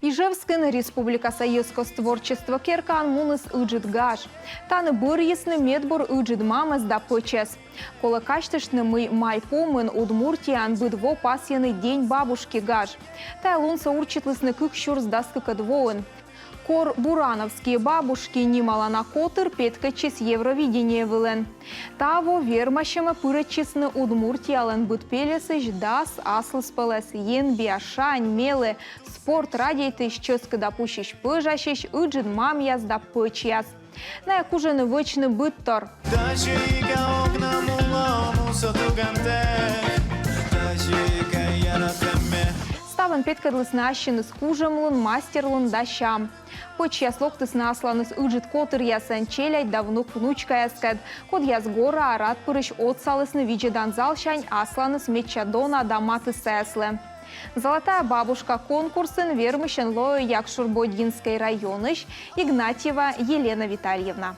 Ижевскин Республика Союзко творчество Керкан муныс ыджит гаш. Таны бір есны медбор ыджит мамыз да пычес. Кола каштышны мы майпомын Удмуртиян быдво пасьяны день бабушки гаш. Та лунса урчитлысны кык щурс даскыка двоын. Кор бурановские бабушки немало на котыр петкачис Евровидение вылен. Таво вермащема пырачисны Удмуртиялен быт пелесыш дас аслыс пелес ен биашань мелы спорт радийтыш чёска допущищ пыжащищ ыджин мам яз да пыч яз. На якужены вычны быттор. Ставан петкадлыс нащины скужемлын мастерлын дащам. Пыч яс локтыс насланыс ыджит котыр ясан челядь да внук-внучка яскад. Код яс гора арат пырыш отсалысны виджедан залшань асланыс мечадона да маты сэслы. Золотая бабушка конкурсын вермыщен лою Якшурбодинской районыш Игнатьева Елена Витальевна.